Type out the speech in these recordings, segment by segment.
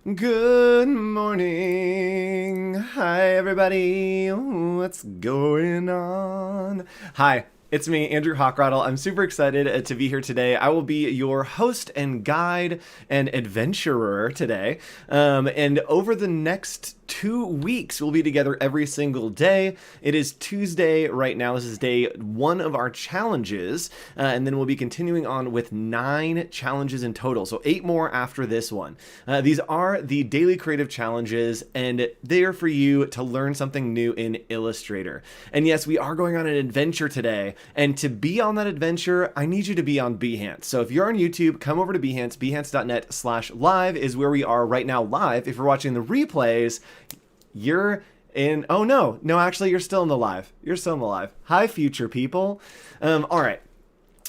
Good morning. Hi, everybody. What's going on? Hi, it's me, Andrew Hawkrattle. I'm super excited to be here today. I will be your host and guide and adventurer today. And over the next 2 weeks, we'll be together every single day. It is Tuesday right now. This is day one of our challenges. And then we'll be continuing on with 9 challenges in total. So 8 more after this one. These are the daily creative challenges, and they are for you to learn something new in Illustrator. And yes, we are going on an adventure today. And to be on that adventure, I need you to be on Behance. So if you're on YouTube, come over to Behance. Behance.net/live is where we are right now live. If you're watching the replays, you're in. Oh, no, actually, you're still in the live. You're still in the live. Hi, future people. All right.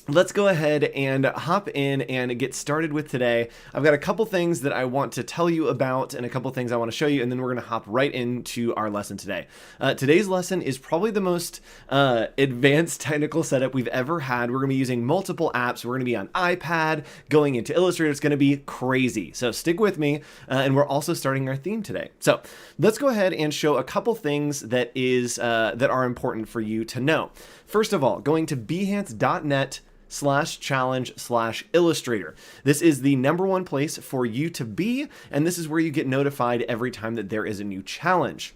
Let's go ahead and hop in and get started with today. I've got a couple things that I want to tell you about and a couple things I want to show you, and then we're going to hop right into our lesson today. Today's lesson is probably the most advanced technical setup we've ever had. We're going to be using multiple apps. We're going to be on iPad, going into Illustrator. It's going to be crazy. So stick with me, and we're also starting our theme today. So let's go ahead and show a couple things that are important for you to know. First of all, going to behance.net/challenge/Illustrator. This is the #1 place for you to be, and this is where you get notified every time that there is a new challenge.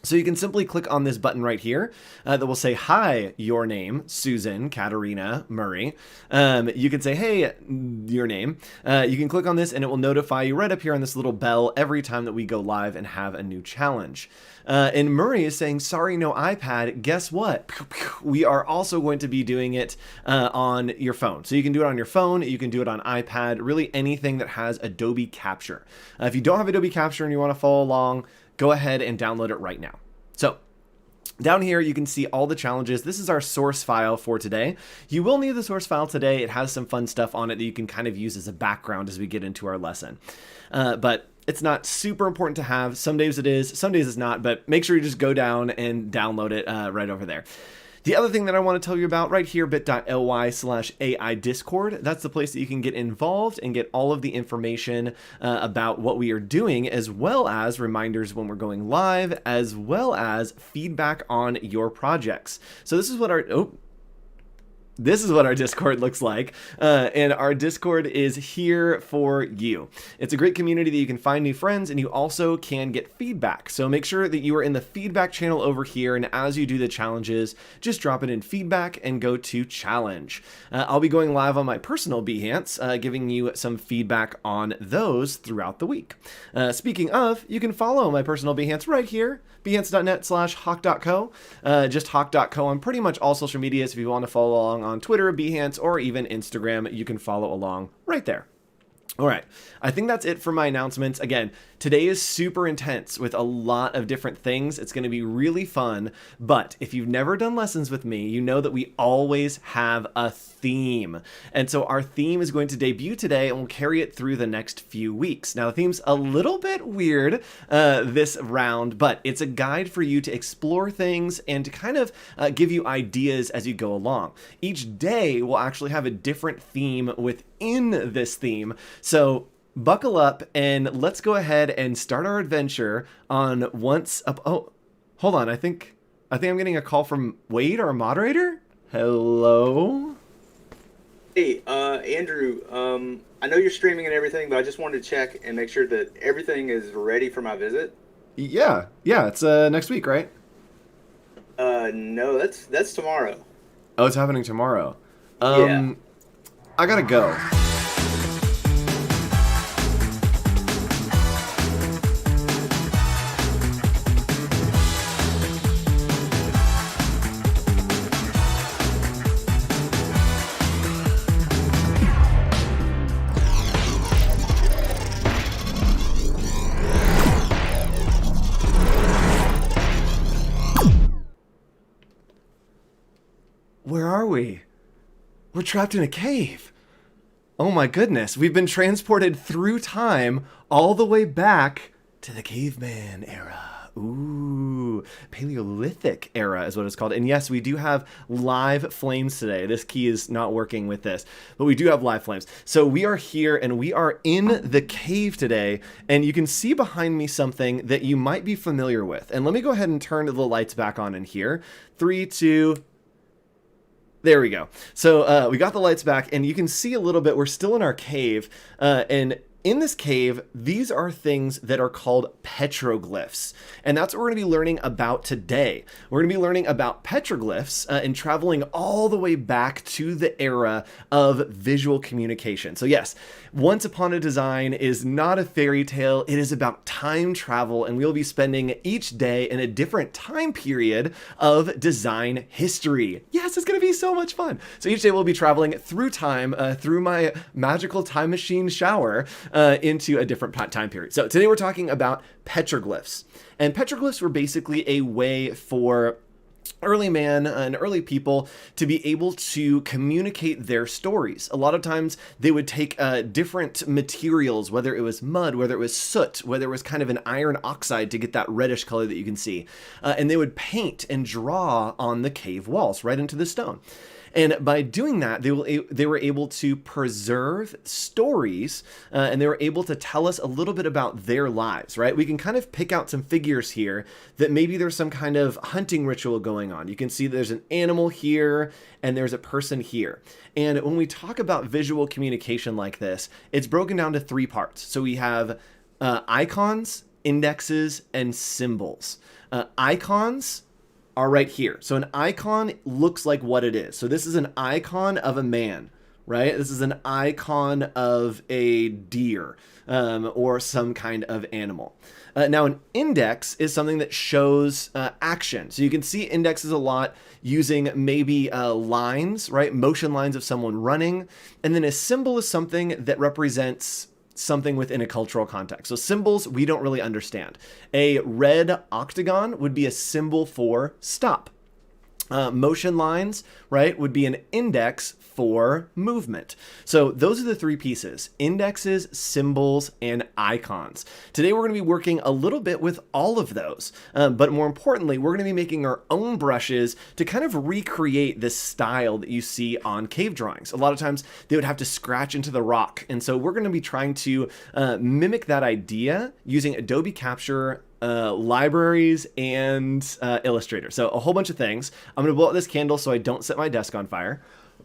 So you can simply click on this button right here that will say, hi, your name, Susan, Katarina, Murray. You can say, hey, your name. You can click on this and it will notify you right up here on this little bell every time that we go live and have a new challenge. And Murray is saying, sorry, no iPad. Guess what? We are also going to be doing it on your phone. So you can do it on your phone. You can do it on iPad, really anything that has Adobe Capture. If you don't have Adobe Capture and you want to follow along, go ahead and download it right now. So down here, you can see all the challenges. This is our source file for today. You will need the source file today. It has some fun stuff on it that you can kind of use as a background as we get into our lesson. But it's not super important to have. Some days it is, some days it's not, but make sure you just go down and download it right over there. The other thing that I want to tell you about right here, bit.ly/AI Discord, that's the place that you can get involved and get all of the information about what we are doing, as well as reminders when we're going live, as well as feedback on your projects. So this is what our Discord looks like, and our Discord is here for you. It's a great community that you can find new friends, and you also can get feedback. So make sure that you are in the feedback channel over here, and as you do the challenges, just drop it in feedback and go to challenge. I'll be going live on my personal Behance, giving you some feedback on those throughout the week. Speaking of, you can follow my personal Behance right here, behance.net/hawk.co, just hawk.co on pretty much all social medias. If you want to follow along on Twitter, Behance, or even Instagram, you can follow along right there. All right, I think that's it for my announcements. Again, today is super intense with a lot of different things. It's going to be really fun, but if you've never done lessons with me, you know that we always have a theme. And so our theme is going to debut today, and we'll carry it through the next few weeks. Now, the theme's a little bit weird this round, but it's a guide for you to explore things and to kind of give you ideas as you go along. Each day will actually have a different theme within this theme. So buckle up and let's go ahead and start our adventure on once up. Oh, hold on. I think I'm getting a call from Wade, our moderator. Hello. Hey, Andrew, I know you're streaming and everything, but I just wanted to check and make sure that everything is ready for my visit. Yeah. It's next week, right? No, that's tomorrow. Oh, it's happening tomorrow. Yeah. I gotta go. Where are we? We're trapped in a cave. Oh my goodness, we've been transported through time all the way back to the caveman era. Ooh, Paleolithic era is what it's called. And yes, we do have live flames today. This key is not working with this, but we do have live flames. So we are here and we are in the cave today. And you can see behind me something that you might be familiar with. And let me go ahead and turn the lights back on in here. 3, 2, there we go. So we got the lights back and you can see a little bit. We're still in our cave. And in this cave, these are things that are called petroglyphs. And that's what we're going to be learning about today. We're going to be learning about petroglyphs and traveling all the way back to the era of visual communication. So yes, Once Upon a Design is not a fairy tale. It is about time travel, and we'll be spending each day in a different time period of design history. Yes, it's going to be so much fun. So each day we'll be traveling through time, through my magical time machine shower, into a different time period. So today we're talking about petroglyphs. And petroglyphs were basically a way for early man and early people to be able to communicate their stories. A lot of times they would take different materials, whether it was mud, whether it was soot, whether it was kind of an iron oxide to get that reddish color that you can see. And they would paint and draw on the cave walls right into the stone. And by doing that, they were able to preserve stories, and they were able to tell us a little bit about their lives, right? We can kind of pick out some figures here that maybe there's some kind of hunting ritual going on. You can see there's an animal here, and there's a person here. And when we talk about visual communication like this, it's broken down to 3 parts. So we have icons, indexes, and symbols. Icons are right here. So an icon looks like what it is. So this is an icon of a man, right? This is an icon of a deer or some kind of animal. Now an index is something that shows action. So you can see indexes a lot using maybe lines, right? Motion lines of someone running. And then a symbol is something that represents something within a cultural context. So symbols, we don't really understand. A red octagon would be a symbol for stop. Motion lines, right, would be an index for movement. So those are the 3 pieces: indexes, symbols, and icons. Today we're going to be working a little bit with all of those, but more importantly, we're going to be making our own brushes to kind of recreate this style that you see on cave drawings. A lot of times they would have to scratch into the rock, and so we're going to be trying to mimic that idea using Adobe Capture, libraries, and Illustrator. So a whole bunch of things. I'm going to blow out this candle so I don't set my desk on fire.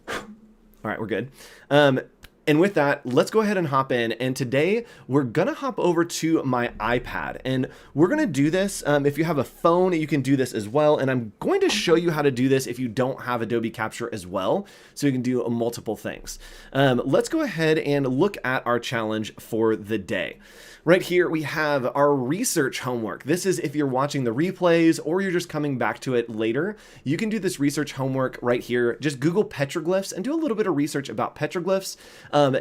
All right, we're good. And with that, let's go ahead and hop in. And today we're going to hop over to my iPad, and we're going to do this. If you have a phone, you can do this as well. And I'm going to show you how to do this if you don't have Adobe Capture as well, so you can do multiple things. Let's go ahead and look at our challenge for the day. Right here, we have our research homework. This is if you're watching the replays or you're just coming back to it later, you can do this research homework right here. Just Google petroglyphs and do a little bit of research about petroglyphs.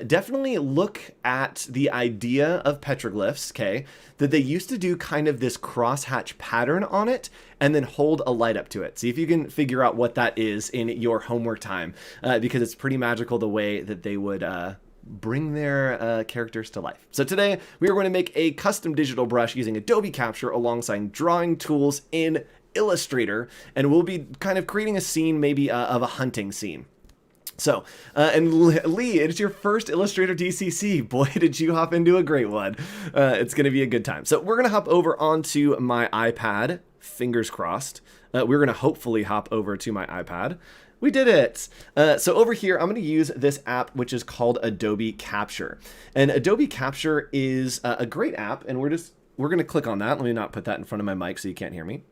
Definitely look at the idea of petroglyphs, okay, that they used to do kind of this crosshatch pattern on it and then hold a light up to it. See if you can figure out what that is in your homework time, because it's pretty magical the way that they would bring their characters to life. So today we are going to make a custom digital brush using Adobe Capture alongside drawing tools in Illustrator, and we'll be kind of creating a scene maybe of a hunting scene. So, and Lee, it's your first Illustrator DCC. Boy, did you hop into a great one. It's going to be a good time. So we're going to hop over onto my iPad, fingers crossed. We're going to hopefully hop over to my iPad. We did it. So over here, I'm going to use this app, which is called Adobe Capture. And Adobe Capture is a great app, and we're going to click on that. Let me not put that in front of my mic so you can't hear me.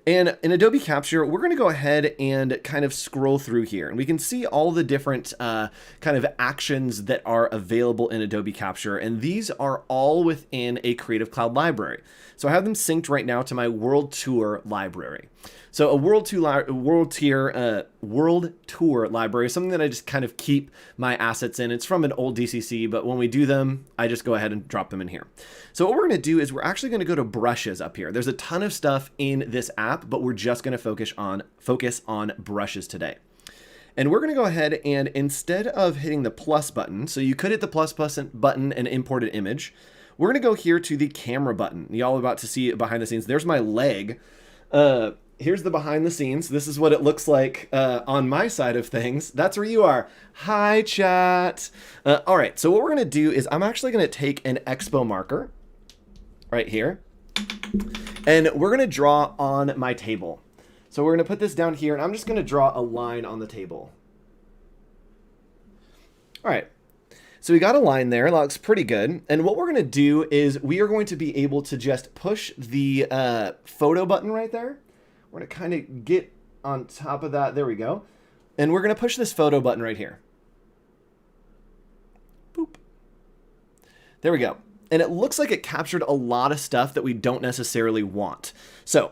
And in Adobe Capture, we're going to go ahead and kind of scroll through here, and we can see all the different kind of actions that are available in Adobe Capture, and these are all within a Creative Cloud library. So I have them synced right now to my World Tour library. So a World Tour library is something that I just kind of keep my assets in. It's from an old DCC, but when we do them, I just go ahead and drop them in here. So what we're going to do is we're actually going to go to brushes up here. There's a ton of stuff in this app, but we're just going to focus on brushes today. And we're going to go ahead and instead of hitting the plus button, so you could hit the plus button and import an image, we're going to go here to the camera button. Y'all about to see behind the scenes. There's my leg. Here's the behind the scenes. This is what it looks like on my side of things. That's where you are. Hi, chat. All right, so what we're going to do is I'm actually going to take an expo marker right here, and we're going to draw on my table. So we're going to put this down here, and I'm just going to draw a line on the table. All right. So we got a line there. That looks pretty good. And what we're going to do is we are going to be able to just push the photo button right there. We're going to kind of get on top of that. There we go. And we're going to push this photo button right here. Boop. There we go. And it looks like it captured a lot of stuff that we don't necessarily want. So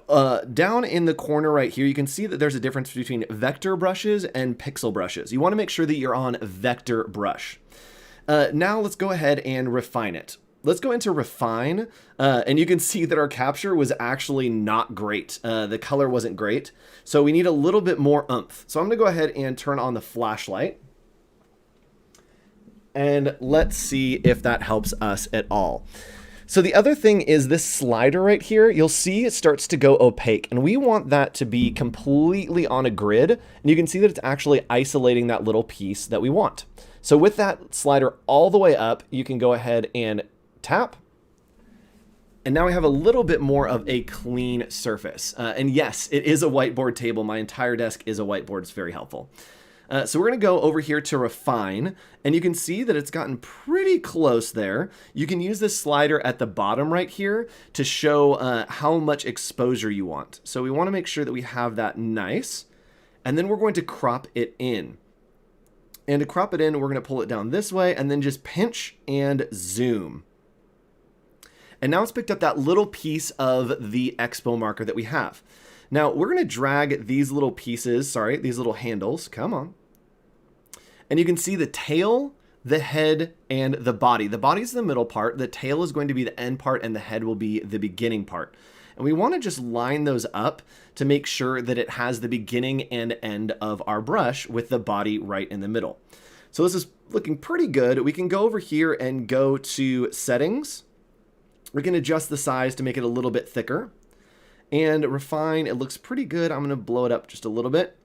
down in the corner right here, you can see that there's a difference between vector brushes and pixel brushes. You want to make sure that you're on vector brush. Now let's go ahead and refine it. Let's go into refine, and you can see that our capture was actually not great. The color wasn't great, so we need a little bit more oomph. So I'm gonna go ahead and turn on the flashlight, and let's see if that helps us at all. So the other thing is this slider right here, you'll see it starts to go opaque, and we want that to be completely on a grid, and you can see that it's actually isolating that little piece that we want. So with that slider all the way up, you can go ahead and tap. And now we have a little bit more of a clean surface. And yes, it is a whiteboard table. My entire desk is a whiteboard. It's very helpful. So we're going to go over here to refine, and you can see that it's gotten pretty close there. You can use this slider at the bottom right here to show how much exposure you want. So we want to make sure that we have that nice, and then we're going to crop it in. And to crop it in, we're going to pull it down this way and then just pinch and zoom. And now it's picked up that little piece of the expo marker that we have. Now we're going to drag these little pieces, these little handles, come on. And you can see the tail, the head, and the body. The body's the middle part, the tail is going to be the end part, and the head will be the beginning part. And we want to just line those up to make sure that it has the beginning and end of our brush with the body right in the middle. So this is looking pretty good. We can go over here and go to settings. We can adjust the size to make it a little bit thicker. And refine, it looks pretty good. I'm going to blow it up just a little bit.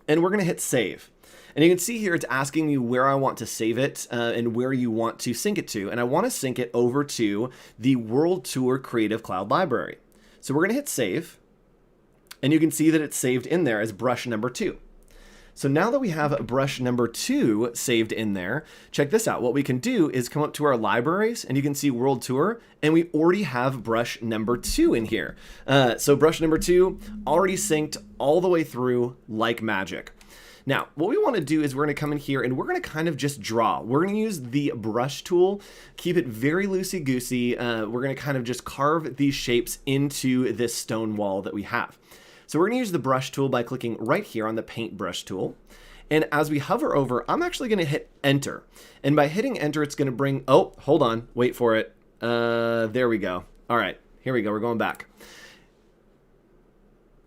And we're going to hit save. And you can see here it's asking me where I want to save it and where you want to sync it to. And I want to sync it over to the World Tour Creative Cloud library. So we're going to hit save. And you can see that it's saved in there as brush number 2. So now that we have brush number 2 saved in there, check this out. What we can do is come up to our libraries, and you can see World Tour, and we already have brush number 2 in here. So brush number 2 already synced all the way through like magic. Now, what we want to do is we're going to come in here and we're going to kind of just draw. We're going to use the brush tool, keep it very loosey-goosey. We're going to kind of just carve these shapes into this stone wall that we have. So we're going to use the brush tool by clicking right here on the paintbrush tool. And as we hover over, I'm actually going to hit enter. And by hitting enter, it's going to bring, oh, hold on, wait for it. There we go. All right, here we go. We're going back.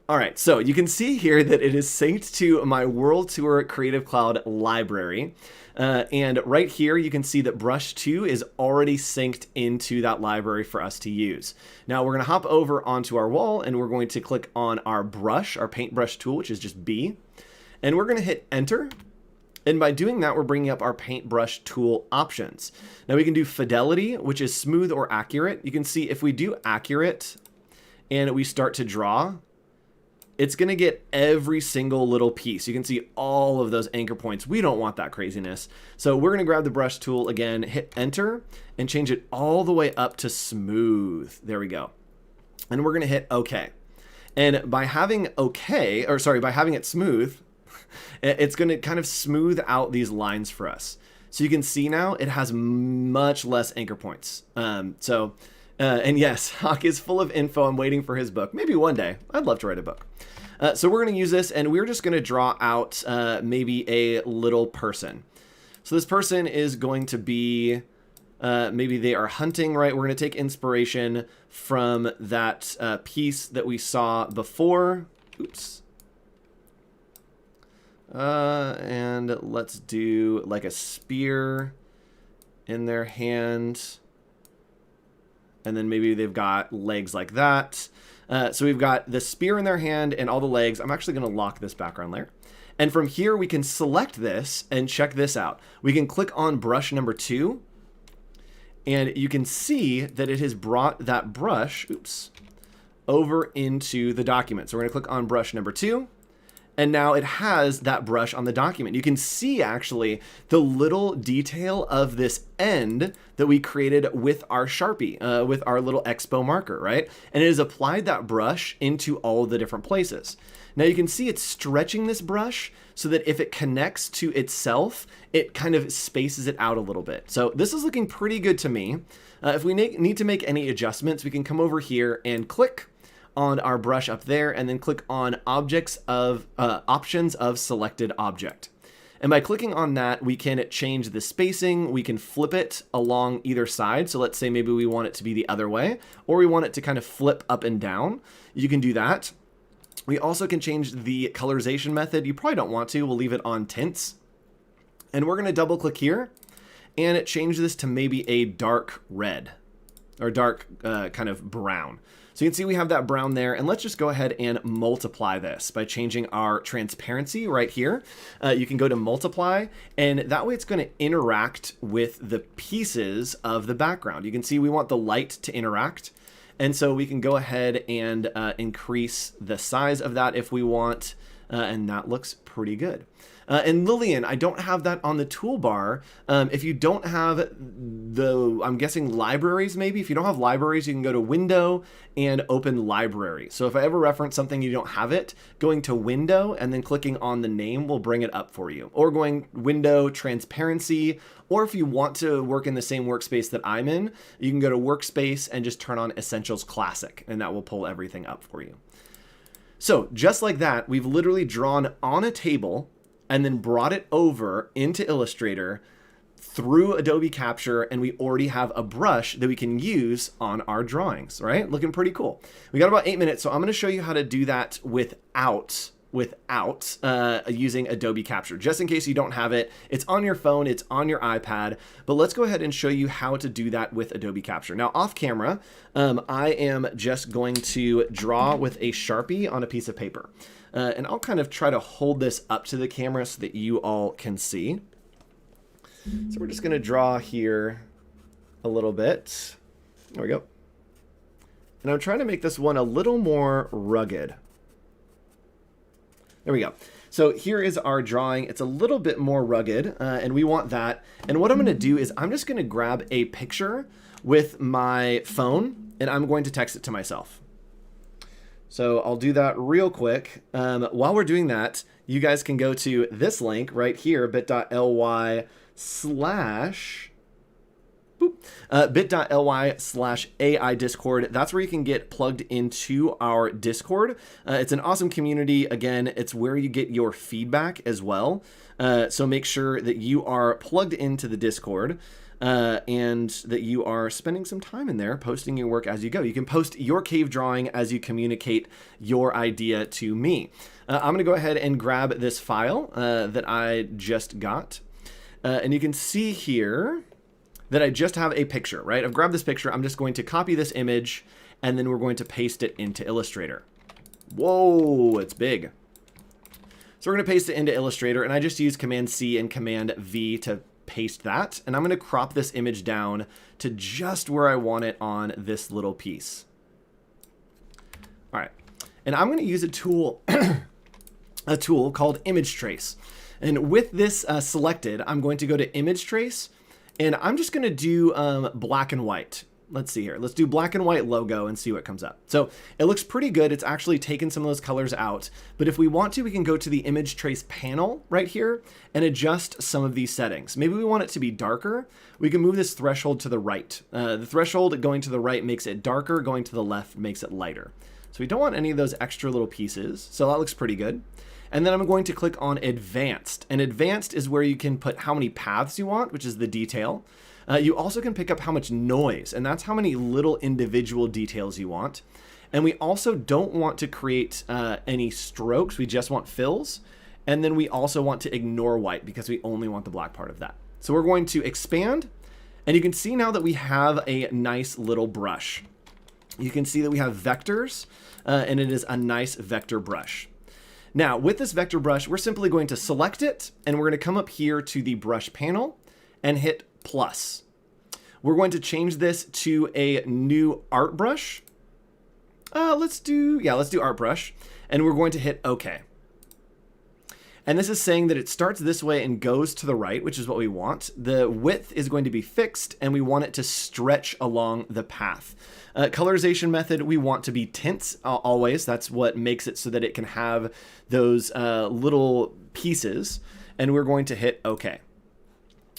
All right, so you can see here that it is synced to my World Tour Creative Cloud library. And right here, you can see that brush 2 is already synced into that library for us to use. Now we're gonna hop over onto our wall and we're going to click on our brush, our paintbrush tool, which is just B. And we're gonna hit enter. And by doing that, we're bringing up our paintbrush tool options. Now we can do fidelity, which is smooth or accurate. You can see if we do accurate and we start to draw, it's going to get every single little piece. You can see all of those anchor points. We don't want that craziness. So we're going to grab the brush tool again, hit enter, and change it all the way up to smooth. There we go. And we're going to hit OK. And by having OK, or sorry, by having it smooth, it's going to kind of smooth out these lines for us. So you can see now it has much less anchor points. And yes, Hawk is full of info. I'm waiting for his book. Maybe one day. I'd love to write a book. So we're going to use this, and we're just going to draw out maybe a little person. So this person is going to be, maybe they are hunting, right? We're going to take inspiration from that piece that we saw before. Oops. And let's do like a spear in their hand. And then maybe they've got legs like that. So we've got the spear in their hand and all the legs. I'm actually going to lock this background layer. And from here, we can select this and check this out. We can click on brush number 2. And you can see that it has brought that brush, over into the document. So we're going to click on brush number 2. And now it has that brush on the document. You can see actually the little detail of this end that we created with our Sharpie, with our little Expo marker, right? And it has applied that brush into all the different places. Now you can see it's stretching this brush so that if it connects to itself, it kind of spaces it out a little bit. So this is looking pretty good to me. If we need to make any adjustments, we can come over here and click on our brush up there and then click on options of selected object. And by clicking on that, we can change the spacing. We can flip it along either side. So let's say maybe we want it to be the other way, or we want it to kind of flip up and down. You can do that. We also can change the colorization method. You probably don't want to. We'll leave it on tints. And we're going to double click here and change this to maybe a dark red or dark kind of brown. So you can see we have that brown there, and let's just go ahead and multiply this by changing our transparency right here. You can go to multiply, and that way it's going to interact with the pieces of the background. You can see we want the light to interact, and so we can go ahead and increase the size of that if we want, and that looks pretty good. And Lillian, I don't have that on the toolbar. If you don't have I'm guessing libraries maybe. If you don't have libraries, you can go to Window and open Library. So if I ever reference something you don't have it, going to Window and then clicking on the name will bring it up for you. Or going Window, Transparency, or if you want to work in the same workspace that I'm in, you can go to Workspace and just turn on Essentials Classic, and that will pull everything up for you. So just like that, we've literally drawn on a table and then brought it over into Illustrator through Adobe Capture, and we already have a brush that we can use on our drawings, right? Looking pretty cool. We got about 8 minutes, so I'm gonna show you how to do that without using Adobe Capture. Just in case you don't have it, it's on your phone, it's on your iPad, but let's go ahead and show you how to do that with Adobe Capture. Now off camera, I am just going to draw with a Sharpie on a piece of paper. And I'll kind of try to hold this up to the camera so that you all can see. So we're just going to draw here a little bit. There we go. And I'm trying to make this one a little more rugged. There we go. So here is our drawing. It's a little bit more rugged, and we want that. And what I'm going to do is I'm just going to grab a picture with my phone, and I'm going to text it to myself. So I'll do that real quick. While we're doing that, you guys can go to this link right here, bit.ly/AI Discord. That's where you can get plugged into our Discord. It's an awesome community. Again, it's where you get your feedback as well. So make sure that you are plugged into the Discord. And that you are spending some time in there posting your work as you go. You can post your cave drawing as you communicate your idea to me. I'm going to go ahead and grab this file that I just got. And you can see here that I just have a picture, right? I've grabbed this picture. I'm just going to copy this image, and then we're going to paste it into Illustrator. Whoa, it's big. So we're going to paste it into Illustrator, and I just use Command C and Command V to paste that, and I'm going to crop this image down to just where I want it on this little piece. All right, and I'm going to use a tool called Image Trace. And with this selected, I'm going to go to Image Trace, and I'm just going to do black and white. Let's see here. Let's do black and white logo and see what comes up. So it looks pretty good. It's actually taken some of those colors out. But if we want to, we can go to the Image Trace panel right here and adjust some of these settings. Maybe we want it to be darker. We can move this threshold to the right. The threshold going to the right makes it darker. Going to the left makes it lighter. So we don't want any of those extra little pieces. So that looks pretty good. And then I'm going to click on Advanced. And Advanced is where you can put how many paths you want, which is the detail. You also can pick up how much noise, and that's how many little individual details you want. And we also don't want to create any strokes. We just want fills. And then we also want to ignore white because we only want the black part of that. So we're going to expand And you can see now that we have a nice little brush. You can see that we have vectors, and it is a nice vector brush. Now, with this vector brush, we're simply going to select it, and we're going to come up here to the brush panel and hit plus. We're going to change this to a new art brush. Let's do art brush, and we're going to hit OK. And this is saying that it starts this way and goes to the right, which is what we want. The width is going to be fixed, and we want it to stretch along the path. Colorization method, we want to be tints always. That's what makes it so that it can have those little pieces. And we're going to hit OK.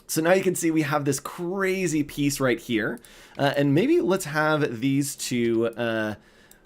So now you can see we have this crazy piece right here. And maybe let's have these two...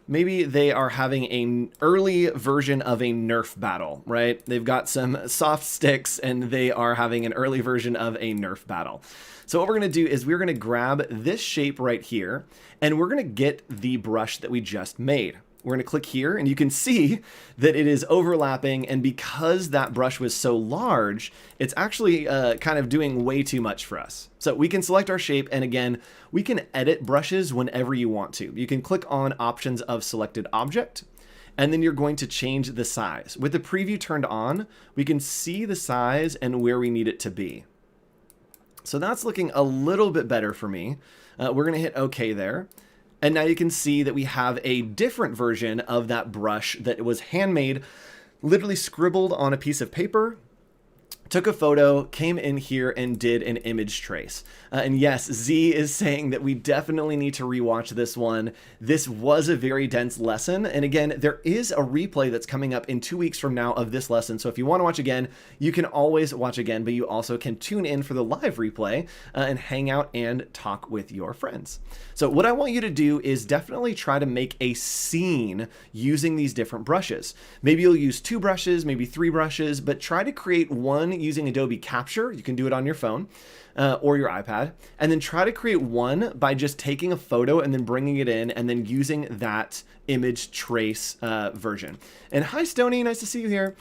maybe they are having an early version of a Nerf battle, right? They've got some soft sticks and they are having an early version of a Nerf battle. So what we're going to do is we're going to grab this shape right here and we're going to get the brush that we just made. We're going to click here and you can see that it is overlapping, and because that brush was so large, it's actually kind of doing way too much for us. So we can select our shape, and again, we can edit brushes whenever you want to. You can click on options of selected object, and then you're going to change the size. With the preview turned on, we can see the size and where we need it to be. So that's looking a little bit better for me. We're going to hit OK there. And now you can see that we have a different version of that brush that was handmade, literally scribbled on a piece of paper, took a photo, came in here and did an image trace. And yes, Z is saying that we definitely need to rewatch this one. This was a very dense lesson. And again, there is a replay that's coming up in 2 weeks from now of this lesson. So if you want to watch again, you can always watch again, but you also can tune in for the live replay and hang out and talk with your friends. So what I want you to do is definitely try to make a scene using these different brushes. Maybe you'll use 2 brushes, maybe 3 brushes, but try to create one using Adobe Capture. You can do it on your phone or your iPad, and then try to create one by just taking a photo and then bringing it in and then using that image trace version. And hi Stony, nice to see you here.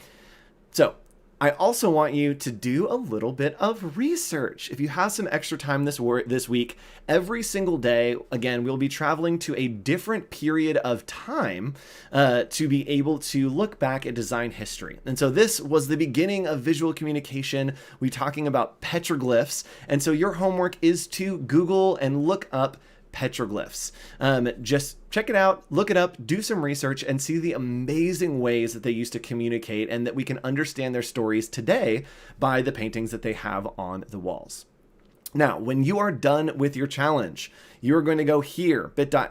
So I also want you to do a little bit of research. If you have some extra time this week, every single day, again, we'll be traveling to a different period of time to be able to look back at design history. And so this was the beginning of visual communication. We're talking about petroglyphs. And so your homework is to Google and look up petroglyphs. Just check it out, look it up, do some research, and see the amazing ways that they used to communicate and that we can understand their stories today by the paintings that they have on the walls. Now, when you are done with your challenge, you are going to go here, bit.ly/AI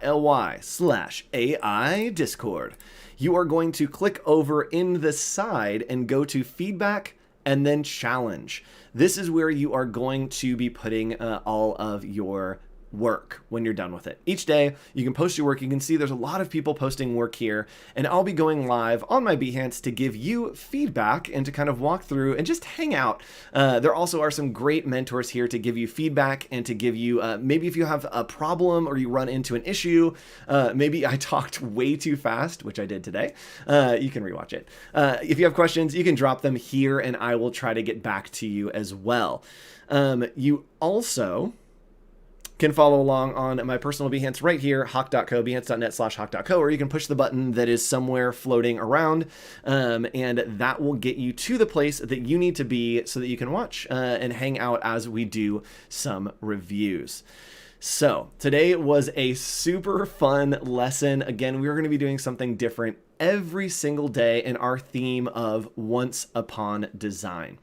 Discord. You are going to click over in the side and go to feedback and then challenge. This is where you are going to be putting all of your work when you're done with it. Each day you can post your work. You can see there's a lot of people posting work here, and I'll be going live on my Behance to give you feedback and to kind of walk through and just hang out. There also are some great mentors here to give you feedback and to give you maybe if you have a problem or you run into an issue, maybe I talked way too fast, which I did today. You can rewatch it. If you have questions, you can drop them here and I will try to get back to you as well. You also can follow along on my personal Behance right here, hawk.co, behance.net/hawk.co, or you can push the button that is somewhere floating around, and that will get you to the place that you need to be so that you can watch and hang out as we do some reviews. So today was a super fun lesson. Again, we're going to be doing something different every single day in our theme of Once Upon Design.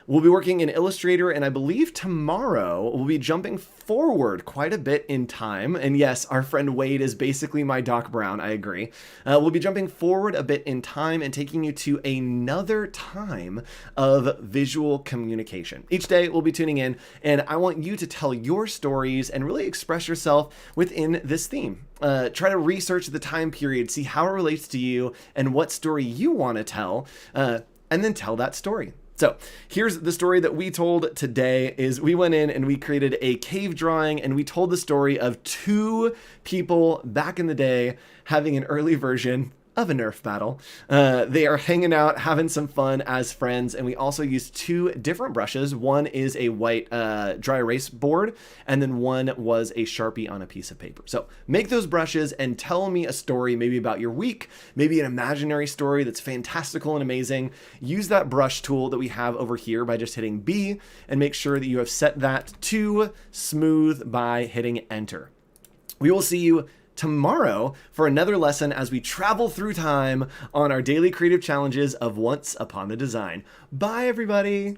We'll be working in Illustrator, and I believe tomorrow we'll be jumping forward quite a bit in time. And yes, our friend Wade is basically my Doc Brown, I agree. We'll be jumping forward a bit in time and taking you to another time of visual communication. Each day we'll be tuning in, and I want you to tell your stories and really express yourself within this theme. Try to research the time period, see how it relates to you and what story you want to tell, and then tell that story. So here's the story that we told today is we went in and we created a cave drawing, and we told the story of 2 people back in the day having an early version of a Nerf battle. They are hanging out, having some fun as friends, and we also used two different brushes. One is a white dry erase board, and then one was a Sharpie on a piece of paper. So make those brushes and tell me a story, maybe about your week, maybe an imaginary story that's fantastical and amazing. Use that brush tool that we have over here by just hitting B, and make sure that you have set that to smooth by hitting enter. We will see you tomorrow for another lesson as we travel through time on our daily creative challenges of Once Upon a Design. Bye, everybody.